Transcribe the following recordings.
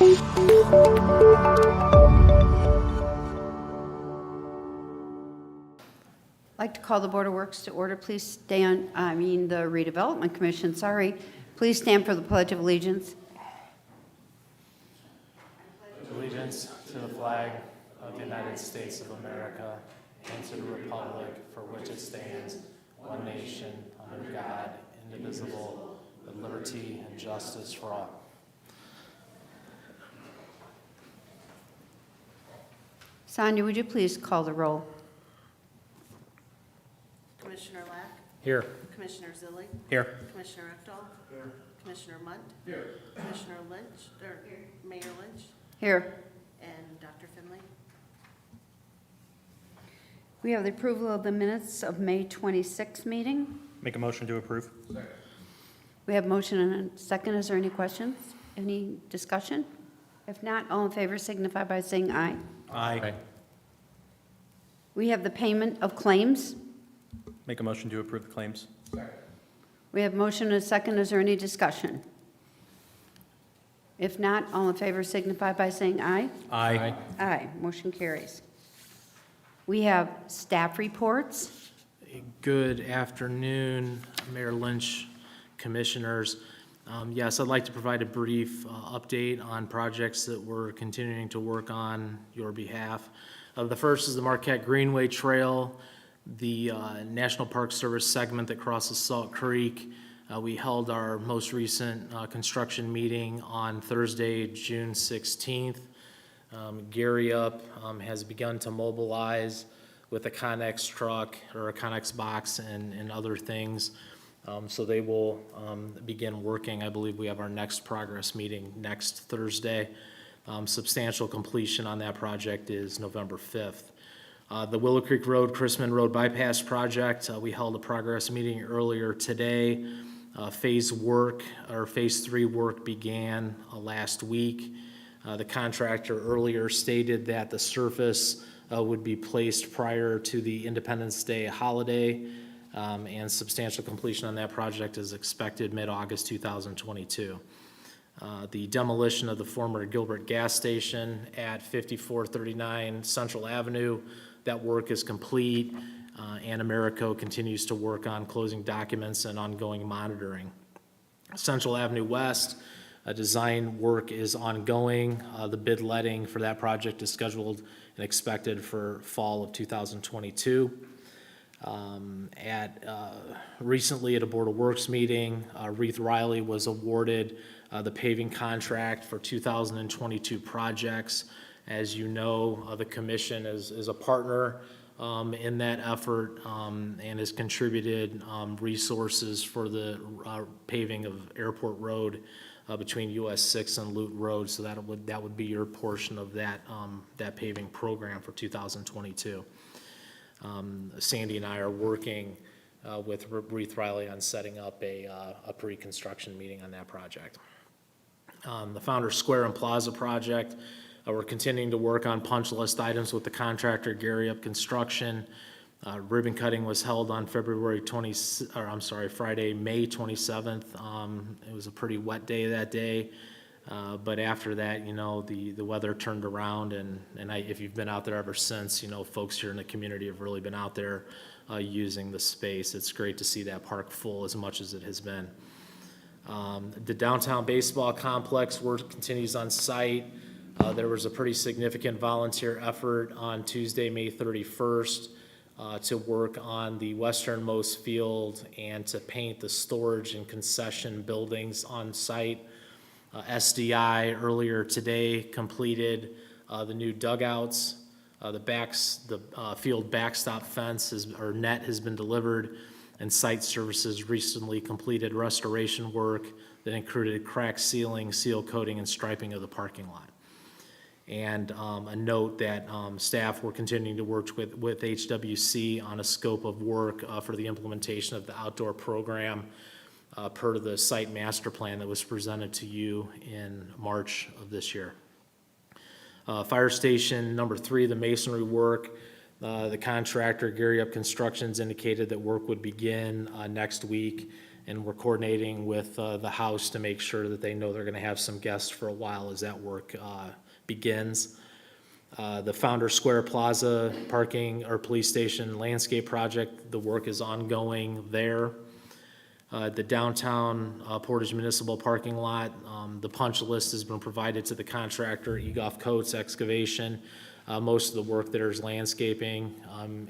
I'd like to call the Board of Works to order. Please stand, the Redevelopment Commission, sorry. Please stand for the Pledge of Allegiance. Allegiance to the flag of the United States of America and to the republic for which it stands, one nation, under God, indivisible, with liberty and justice for all. Sonia, would you please call the roll? Commissioner Lack? Here. Commissioner Zilli? Here. Commissioner Ekdahl? Here. Commissioner Munt? Here. Commissioner Lynch, or Mayor Lynch? Here. And Dr. Finley? We have the approval of the minutes of May 26th meeting. Make a motion to approve. We have motion and a second. Is there any questions? Any discussion? If not, all in favor signify by saying aye. Aye. We have the payment of claims. Make a motion to approve the claims. We have motion and a second. Is there any discussion? If not, all in favor signify by saying aye. Aye. Aye. Motion carries. We have staff reports. Good afternoon, Mayor Lynch, Commissioners. Yes, I'd like to provide a brief update on projects that we're continuing to work on your behalf. The first is the Marquette Greenway Trail, the National Park Service segment that crosses Salt Creek. We held our most recent construction meeting on Thursday, June 16th. Gary Up has begun to mobilize with a Connex truck or a Connex box and other things. So they will begin working. I believe we have our next progress meeting next Thursday. Substantial completion on that project is November 5th. The Willow Creek Road, Chrisman Road Bypass Project, we held a progress meeting earlier today. Phase 3 work began last week. The contractor earlier stated that the surface would be placed prior to the Independence Day holiday, and substantial completion on that project is expected mid-August 2022. The demolition of the former Gilbert gas station at 5439 Central Avenue, that work is complete, and Americo continues to work on closing documents and ongoing monitoring. Central Avenue West, Design work is ongoing. The bid letting for that project is scheduled and expected for fall of 2022. Recently at a Board of Works meeting, Reeve Riley was awarded the paving contract for 2022 projects. As you know, the commission is a partner in that effort and has contributed resources for the paving of Airport Road between US 6 and Loot Road. So that would be your portion of that paving program for 2022. Sandy and I are working with Reeve Riley on setting up a pre-construction meeting on that project. The Founders Square and Plaza project, we're continuing to work on punch list items with the contractor, Gary Up Construction. Ribbon cutting was held on Friday, May 27th. It was a pretty wet day that day. But after that, you know, the weather turned around, and if you've been out there ever since, you know, folks here in the community have really been out there using the space. It's great to see that park full as much as it has been. The downtown baseball complex work continues on site. There was a pretty significant volunteer effort on Tuesday, May 31st, to work on the westernmost field and to paint the storage and concession buildings on site. SDI earlier today completed the new dugouts. The field backstop fence net has been delivered, and site services recently completed restoration work that included crack sealing, seal coating, and striping of the parking lot. And a note that staff were continuing to work with HWC on a scope of work for the implementation of the outdoor program per the site master plan that was presented to you in March of this year. Fire station number 3, the masonry work, the contractor, Gary Up Constructions, indicated that work would begin next week, and we're coordinating with the house to make sure that they know they're gonna have some guests for a while as that work begins. The Founders Square Plaza parking or police station landscape project, the work is ongoing there. The downtown Portage Municipal parking lot, the punch list has been provided to the contractor, Egoff Coates Excavation. Most of the work there is landscaping.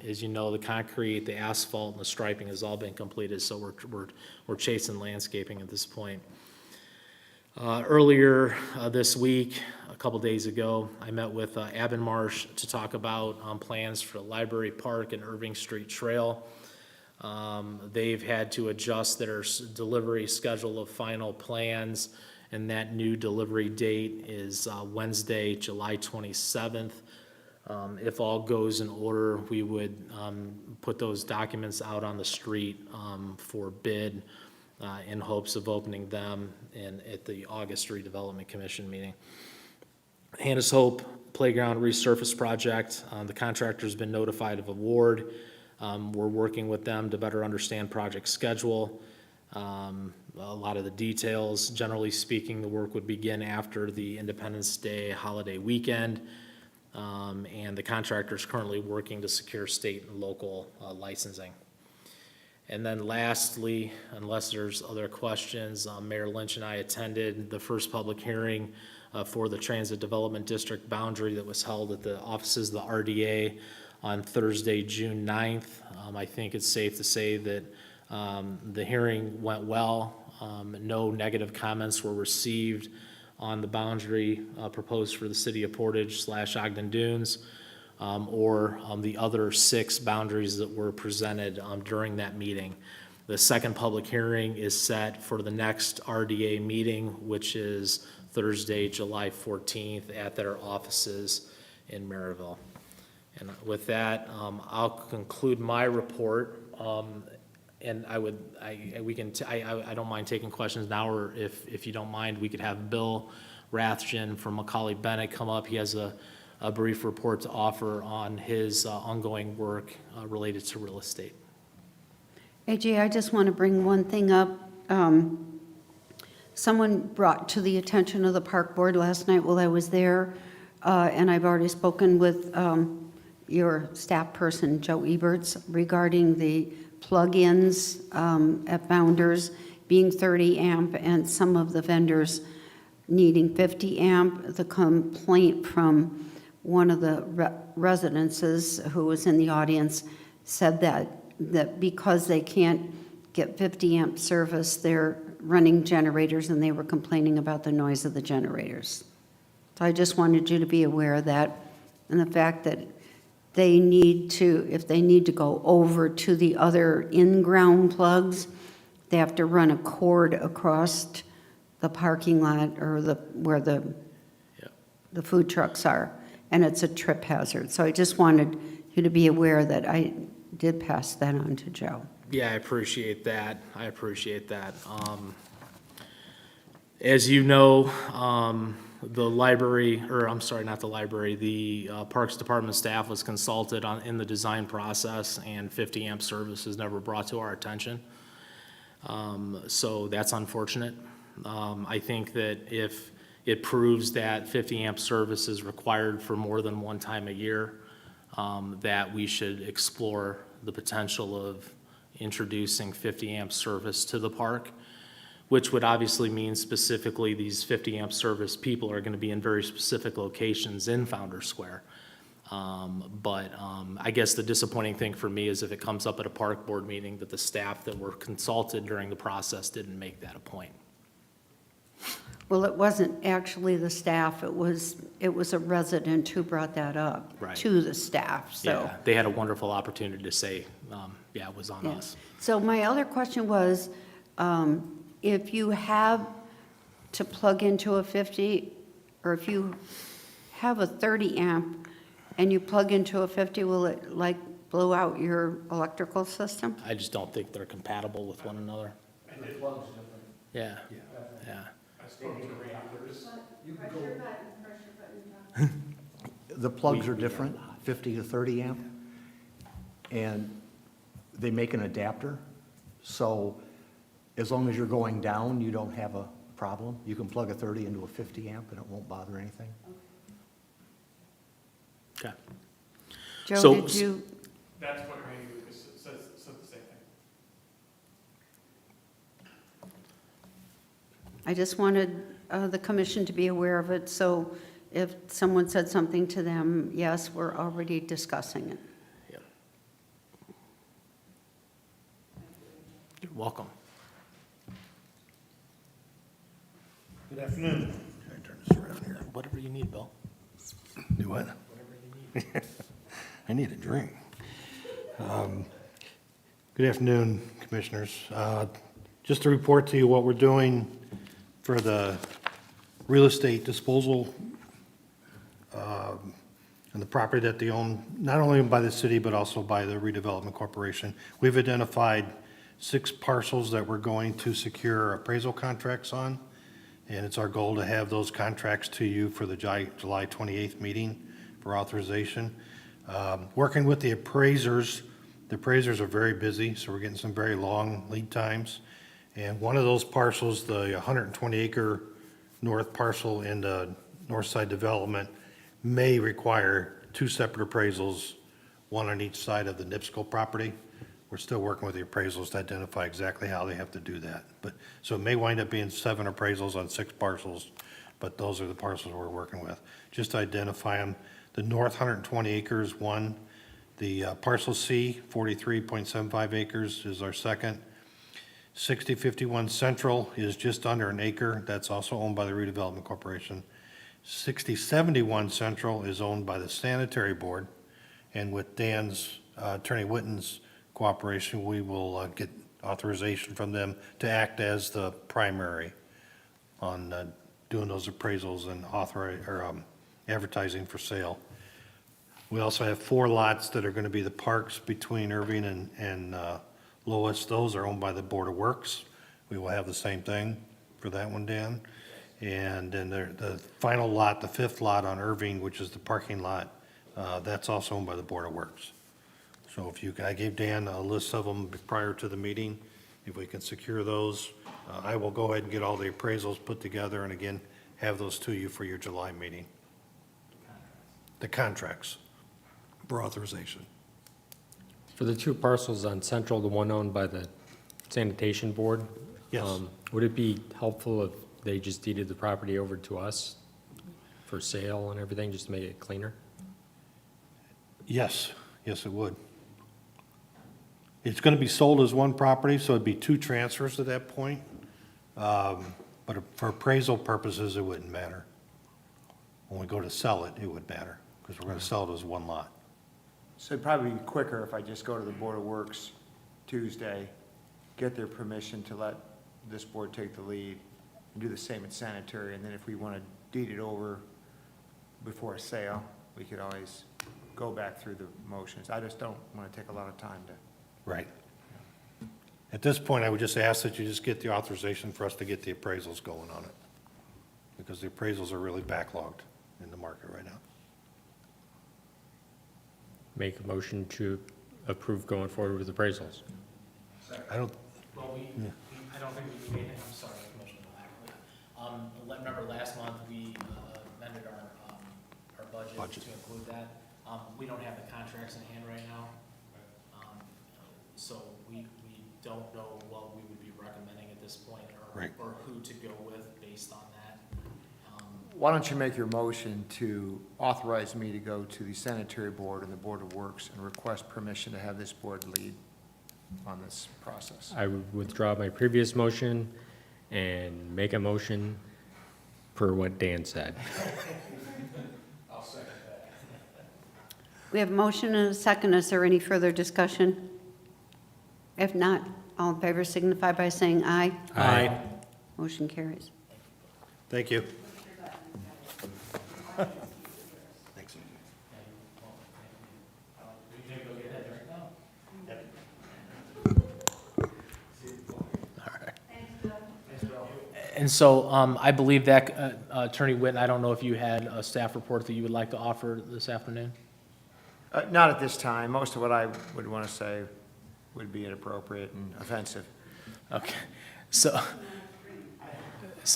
As you know, the concrete, the asphalt, and the striping has all been completed, so we're chasing landscaping at this point. Earlier this week, a couple days ago, I met with Abbenmarsh to talk about plans for the Library Park and Irving Street Trail. They've had to adjust their delivery schedule of final plans, and that new delivery date is Wednesday, July 27th. If all goes in order, we would put those documents out on the street for bid in hopes of opening them at the August Redevelopment Commission meeting. Hannah's Hope Playground Resurface Project, the contractor's been notified of award. We're working with them to better understand project schedule. A lot of the details, generally speaking, the work would begin after the Independence Day holiday weekend. And the contractor is currently working to secure state and local licensing. And then lastly, unless there's other questions, Mayor Lynch and I attended the first public hearing for the Transit Development District boundary that was held at the offices of the RDA on Thursday, June 9th. I think it's safe to say that the hearing went well. No negative comments were received on the boundary proposed for the city of Portage / Ogden Dunes or the other 6 boundaries that were presented during that meeting. The second public hearing is set for the next RDA meeting, which is Thursday, July 14th at their offices in Maryville. And with that, I'll conclude my report. And I don't mind taking questions now, or if you don't mind, we could have Bill Rathjen from Macaulay Bennett come up. He has a brief report to offer on his ongoing work related to real estate. AJ, I just want to bring one thing up. Someone brought to the attention of the park board last night while I was there, and I've already spoken with your staff person, Joe Eberts, regarding the plug-ins at Bounders being 30 amp, and some of the vendors needing 50 amp. The complaint from one of the residences who was in the audience said that because they can't get 50 amp service, they're running generators, and they were complaining about the noise of the generators. So I just wanted you to be aware of that, and the fact that they need to, if they need to go over to the other in-ground plugs, they have to run a cord across the parking lot or where the food trucks are, and it's a trip hazard. So I just wanted you to be aware that I did pass that on to Joe. Yeah, I appreciate that. As you know, the library, or I'm sorry, not the library, the Parks Department staff was consulted in the design process, and 50 amp service is never brought to our attention. So that's unfortunate. I think that if it proves that 50 amp service is required for more than one time a year, that we should explore the potential of introducing 50 amp service to the park, which would obviously mean specifically these 50 amp service people are going to be in very specific locations in Founders Square. But I guess the disappointing thing for me is if it comes up at a park board meeting that the staff that were consulted during the process didn't make that a point. Well, it wasn't actually the staff, it was a resident who brought that up Right. to the staff, so. Yeah, they had a wonderful opportunity to say, yeah, it was on Yeah. us. So my other question was, if you have to plug into a 50, or if you have a 30 amp and you plug into a 50, will it like blow out your electrical system? I just don't think they're compatible with one another. Yeah, yeah. The plugs are different, 50 to 30 amp, and they make an adapter. So as long as you're going down, you don't have a problem. You can plug a 30 into a 50 amp and it won't bother anything. Okay. Joe, So- did you, That's what Randy said the same thing. I just wanted the commission to be aware of it, so if someone said something to them, yes, we're already discussing it. Yep. You're welcome. Good afternoon. Can I turn this around here? Whatever you need, Bill. Do what? I need a drink. Good afternoon, Commissioners. Just to report to you what we're doing for the real estate disposal and the property that they own, not only by the city, but also by the Redevelopment Corporation. We've identified 6 parcels that we're going to secure appraisal contracts on, and it's our goal to have those contracts to you for the July 28th meeting for authorization. Working with the appraisers are very busy, so we're getting some very long lead times. And one of those parcels, the 120-acre north parcel in the north side development, may require 2 separate appraisals, one on each side of the NIPSCO property. We're still working with the appraisals to identify exactly how they have to do that. So it may wind up being 7 appraisals on 6 parcels, but those are the parcels we're working with. Just to identify them, the north 120 acres, one. The parcel C, 43.75 acres is our second. 6051 Central is just under an acre. That's also owned by the Redevelopment Corporation. 6071 Central is owned by the Sanitary Board. And with Dan's, Attorney Witten's cooperation, we will get authorization from them to act as the primary on doing those appraisals and advertising for sale. We also have 4 lots that are going to be the parks between Irving and Lois. Those are owned by the Board of Works. We will have the same thing for that one, Dan. And then the final lot, the 5th lot on Irving, which is the parking lot, that's also owned by the Board of Works. So I gave Dan a list of them prior to the meeting. If we can secure those, I will go ahead and get all the appraisals put together and again, have those to you for your July meeting. The contracts for authorization. For the 2 parcels on Central, the one owned by the Sanitation Board? Yes. Would it be helpful if they just deeded the property over to us for sale and everything, just to make it cleaner? Yes, yes, it would. It's going to be sold as one property, so it'd be two transfers at that point. But for appraisal purposes, it wouldn't matter. When we go to sell it, it would matter, because we're going to sell it as one lot. So it'd probably be quicker if I just go to the Board of Works Tuesday, get their permission to let this board take the lead, and do the same at sanitary, and then if we want to deed it over before a sale, we could always go back through the motions. I just don't want to take a lot of time to. Right. At this point, I would just ask that you just get the authorization for us to get the appraisals going on it, because the appraisals are really backlogged in the market right now. Make a motion to approve going forward with appraisals. I don't, Well, I don't think we made it, I'm sorry, Commissioner Black. Remember last month, we amended our budget to include that. We don't have the contracts in hand right now. So we don't know what we would be recommending at this point, Right. or who to go with based on that. Why don't you make your motion to authorize me to go to the sanitary board and the Board of Works and request permission to have this board lead on this process? I would withdraw my previous motion and make a motion per what Dan said. We have a motion and a second. Is there any further discussion? If not, all in favor signify by saying aye. Aye. Motion carries. thank you. Thanks. And so I believe that, Attorney Witten, I don't know if you had a staff report that you would like to offer this afternoon? Not at this time. Most of what I would want to say would be inappropriate and offensive. Okay, so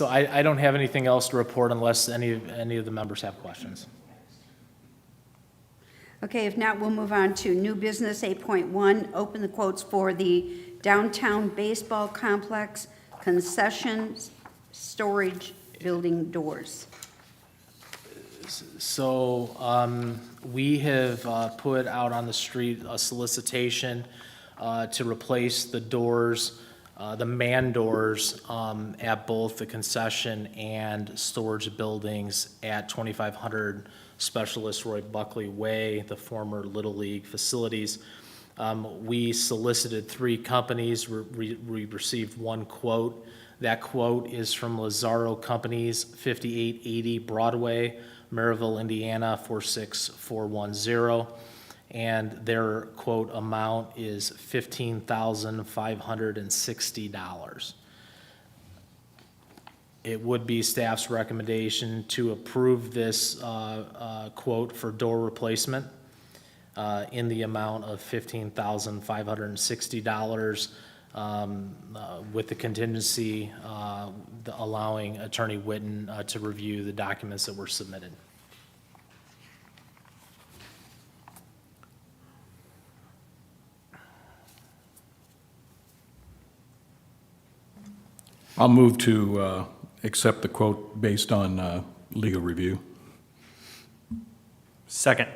I don't have anything else to report unless any of the members have questions. Okay, if not, we'll move on to new business 8.1, open the quotes for the downtown baseball complex concessions storage building doors. So we have put out on the street a solicitation to replace the doors, the man doors at both the concession and storage buildings at 2500 Specialist Roy Buckley Way, the former Little League facilities. We solicited 3 companies. We received 1 quote. That quote is from Lazaro Companies, 5880 Broadway, Maryville, Indiana, 46410. And their quote amount is $15,560. It would be staff's recommendation to approve this quote for door replacement in the amount of $15,560 with the contingency allowing Attorney Witten to review the documents that were submitted. I'll move to accept the quote based on legal review. Second.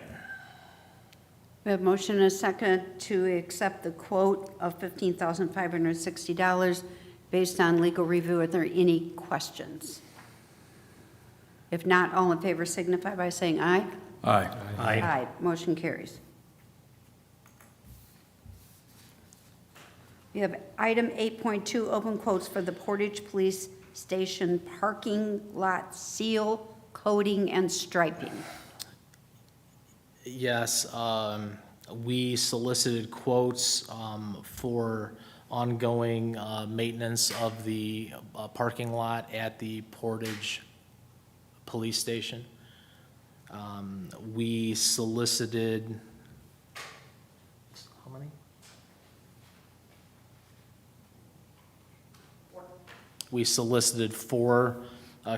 We have motion and a second to accept the quote of $15,560 based on legal review. Are there any questions? If not, all in favor signify by saying aye. Aye. Aye. Motion carries. We have item 8.2, open quotes for the Portage Police Station parking lot seal, coating, and striping. Yes, we solicited quotes for ongoing maintenance of the parking lot at the Portage Police Station. We solicited, how many? We solicited 4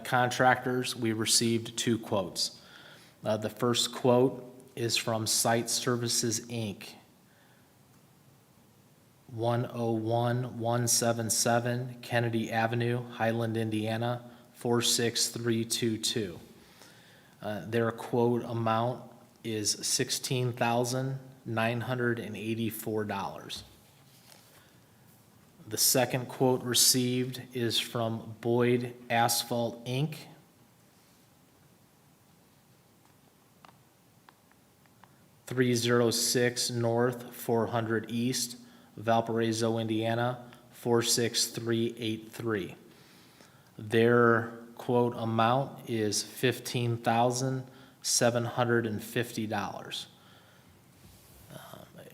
contractors. We received 2 quotes. The first quote is from Site Services, Inc., 101177 Kennedy Avenue, Highland, Indiana, 46322. Their quote amount is $16,984. The second quote received is from Boyd Asphalt, Inc. (306 North, 400 East, Valparaiso, Indiana, 46383. Their quote amount is $15,750.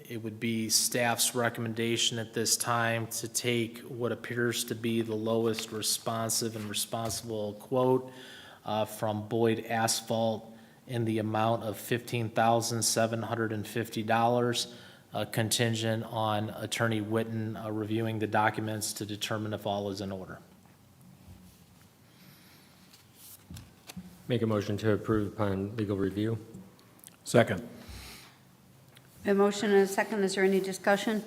It would be staff's recommendation at this time to take what appears to be the lowest responsive and responsible quote from Boyd Asphalt in the amount of $15,750, contingent on Attorney Witten reviewing the documents to determine if all is in order. Make a motion to approve upon legal review. Second. A motion and a second. Is there any discussion?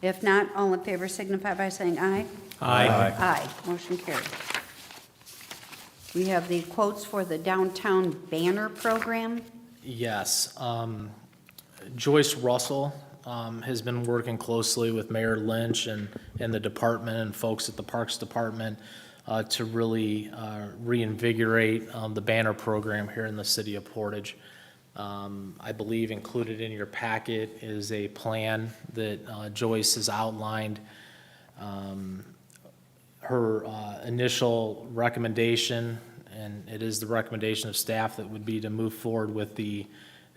If not, all in favor signify by saying aye. Aye. Motion carried. We have the quotes for the downtown banner program. Yes. Joyce Russell has been working closely with Mayor Lynch and the department and folks at the Parks Department to really reinvigorate the banner program here in the city of Portage. I believe included in your packet is a plan that Joyce has outlined. Her initial recommendation, and it is the recommendation of staff, that would be to move forward with the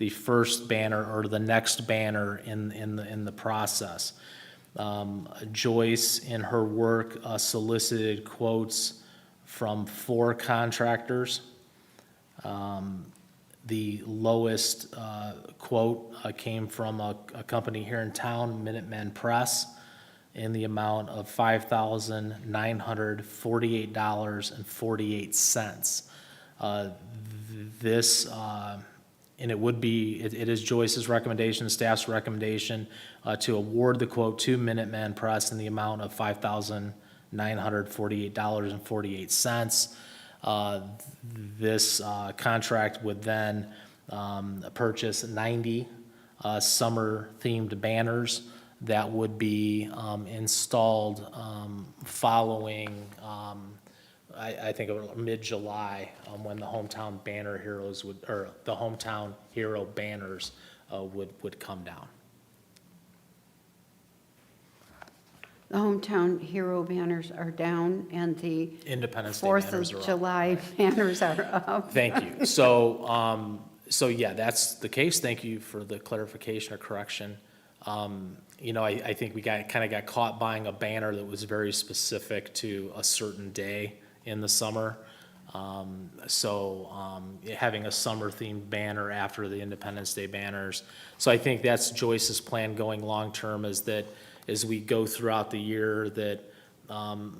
first banner or the next banner in the process. Joyce, in her work, solicited quotes from 4 contractors. The lowest quote came from a company here in town, Minutemen Press, in the amount of $5,948.48. This, and it is Joyce's recommendation, staff's recommendation, to award the quote to Minutemen Press in the amount of $5,948.48. This contract would then purchase 90 summer-themed banners that would be installed following, I think, mid-July, when the hometown banner heroes would, or the hometown hero banners would come down. The hometown hero banners are down and the Independence Day 4th banners are of up. July banners are up. Thank you. So, so yeah, that's the case. Thank you for the clarification or correction. You know, I think we kind of got caught buying a banner that was very specific to a certain day in the summer. Having a summer-themed banner after the Independence Day banners. So I think that's Joyce's plan going long-term, is that as we go throughout the year, that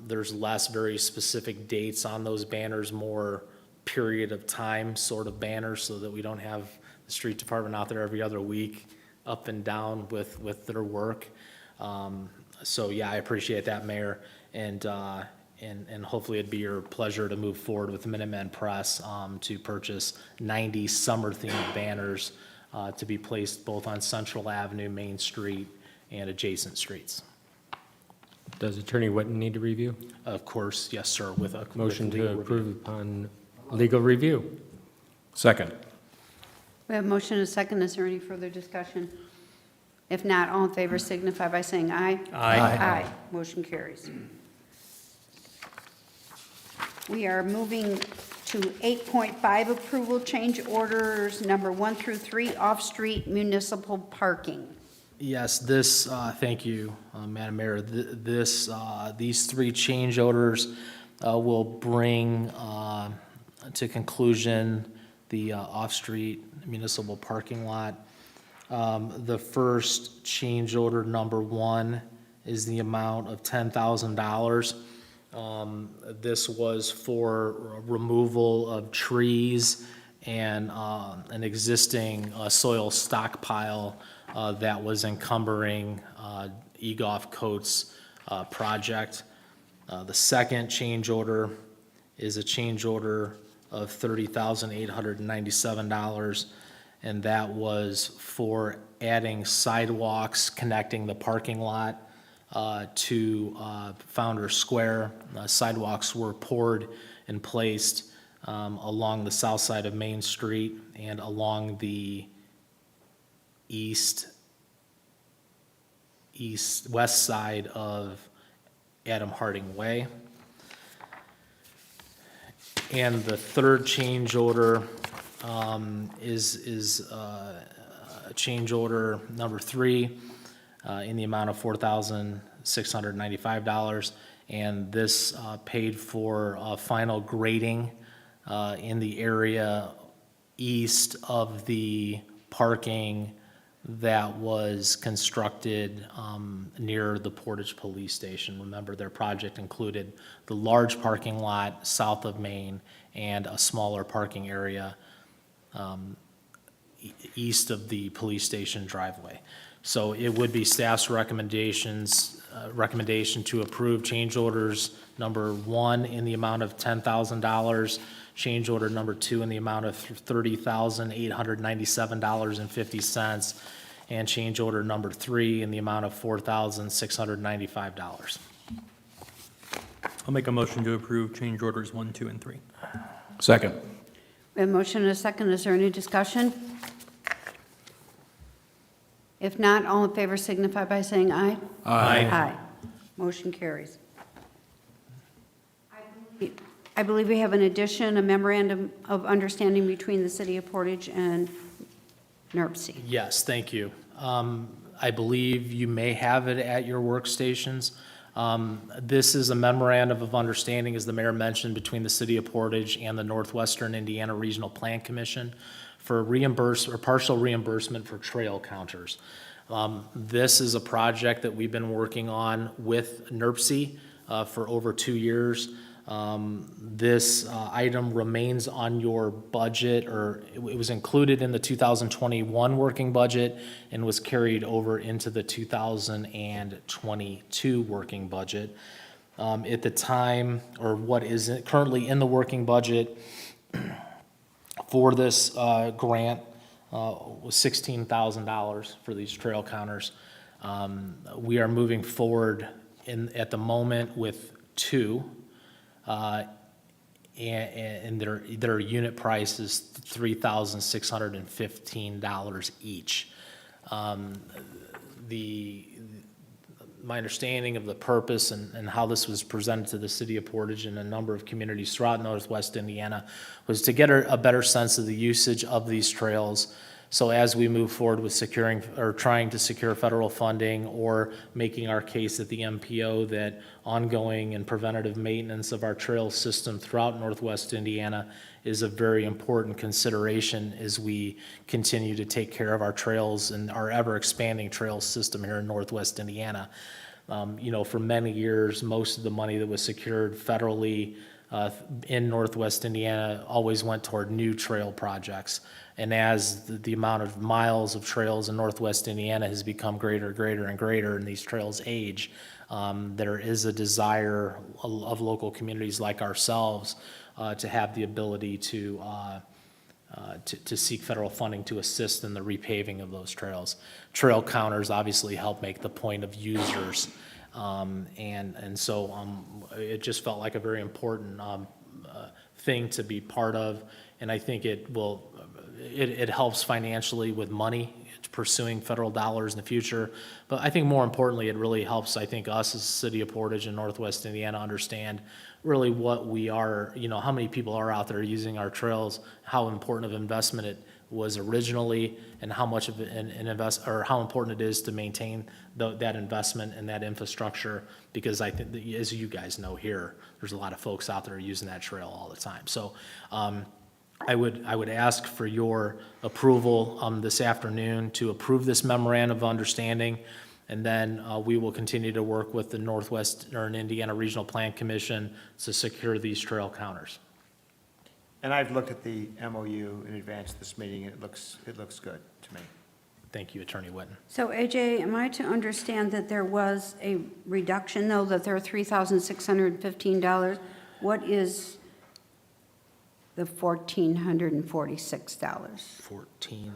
there's less very specific dates on those banners, more period of time sort of banners, so that we don't have the street department out there every other week up and down with their work. So yeah, I appreciate that, Mayor, and hopefully it'd be your pleasure to move forward with Minutemen Press to purchase 90 summer-themed banners to be placed both on Central Avenue, Main Street, and adjacent streets. Does Attorney Witten need to review? Of course, yes, sir, with a Motion with legal to review. approve upon legal review. Second. We have motion and a second. Is there any further discussion? If not, all in favor signify by saying aye. Aye. Motion carries. We are moving to 8.5, approval change orders number 1 through 3, off-street municipal parking. Yes, this, thank you, Madam Mayor. These 3 change orders will bring to conclusion the off-street municipal parking lot. The first change order, number 1, is the amount of $10,000. This was for removal of trees and an existing soil stockpile that was encumbering Egoff Coates project. The second change order is a change order of $30,897, and that was for adding sidewalks connecting the parking lot to Founders Square. Sidewalks were poured and placed along the south side of Main Street and along the west side of Adam Harding Way. And the third change order is change order number 3 in the amount of $4,695. And this paid for final grading in the area east of the parking that was constructed near the Portage Police Station. Remember, their project included the large parking lot south of Main and a smaller parking area east of the police station driveway. So it would be staff's recommendation to approve change orders number 1 in the amount of $10,000, change order number 2 in the amount of $30,897.50, and change order number 3 in the amount of $4,695. I'll make a motion to approve change orders 1, 2, and 3. Second. We have a motion and a second. Is there any discussion? If not, all in favor signify by saying aye. Aye. Aye. Motion carries. I believe we have an addition, a memorandum of understanding between the City of Portage and NERC. Yes, thank you. I believe you may have it at your workstations. This is a memorandum of understanding, as the mayor mentioned, between the City of Portage and the Northwestern Indiana Regional Plan Commission for partial reimbursement for trail counters. This is a project that we've been working on with NERC for over 2 years. This item remains on your budget, or it was included in the 2021 working budget and was carried over into the 2022 working budget. At the time, or what is currently in the working budget for this grant was $16,000 for these trail counters. We are moving forward at the moment with 2. And their unit price is $3,615 each. My understanding of the purpose and how this was presented to the City of Portage and a number of communities throughout Northwest Indiana was to get a better sense of the usage of these trails. So as we move forward with securing or trying to secure federal funding or making our case at the MPO that ongoing and preventative maintenance of our trail system throughout Northwest Indiana is a very important consideration as we continue to take care of our trails and our ever-expanding trail system here in Northwest Indiana. For many years, most of the money that was secured federally in Northwest Indiana always went toward new trail projects. And as the amount of miles of trails in Northwest Indiana has become greater and greater, and these trails age, there is a desire of local communities like ourselves to have the ability to seek federal funding to assist in the repaving of those trails. Trail counters obviously help make the point of users. So it just felt like a very important thing to be part of, and I think it helps financially with money, pursuing federal dollars in the future. But I think more importantly, it really helps, I think, us as the City of Portage and Northwest Indiana understand really what we are, how many people are out there using our trails, how important of investment it was originally, and how much of how important it is to maintain that investment and that infrastructure, because I think, as you guys know here, there's a lot of folks out there using that trail all the time. So I would ask for your approval this afternoon to approve this memorandum of understanding, and then we will continue to work with the Northwestern Indiana Regional Plan Commission to secure these trail counters. And I've looked at the MOU in advance of this meeting, and it looks good to me. Thank you, Attorney Whitten. So AJ, am I to understand that there was a reduction, though, that there are $3,615? What is the $1,446. 14.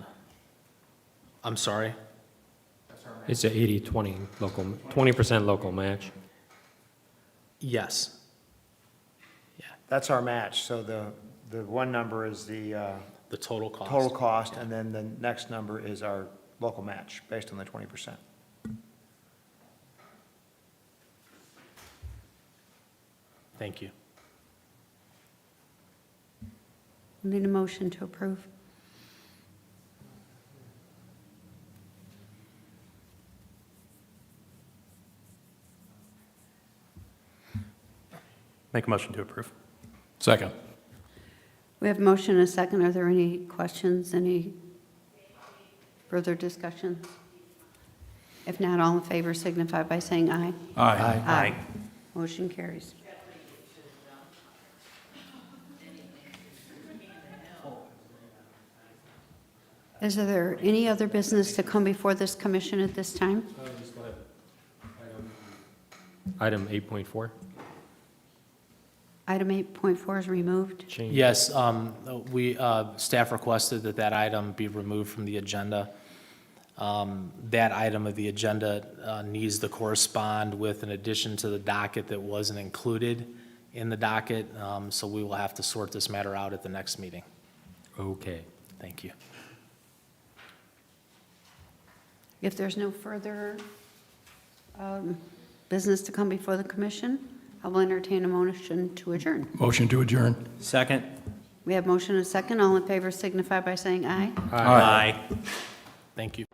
I'm sorry? It's a 80-20 local, 20% local match. Yes. That's our match, so the one number is the The total cost. total cost, and then the next number is our local match, based on the 20%. Thank you. Need a motion to approve. Make a motion to approve. Second. We have a motion and a second. Are there any questions, any further discussions? If not, all in favor signify by saying aye. Aye. Aye. Motion carries. Is there any other business to come before this commission at this time? Item 8.4, Item 8.4 is removed. change. Yes, staff requested that that item be removed from the agenda. That item of the agenda needs to correspond with an addition to the docket that wasn't included in the docket, so we will have to sort this matter out at the next meeting. Okay. Thank you. If there's no further business to come before the commission, I will entertain a motion to adjourn. Motion to adjourn. Second. We have motion and a second. All in favor signify by saying aye. Thank you.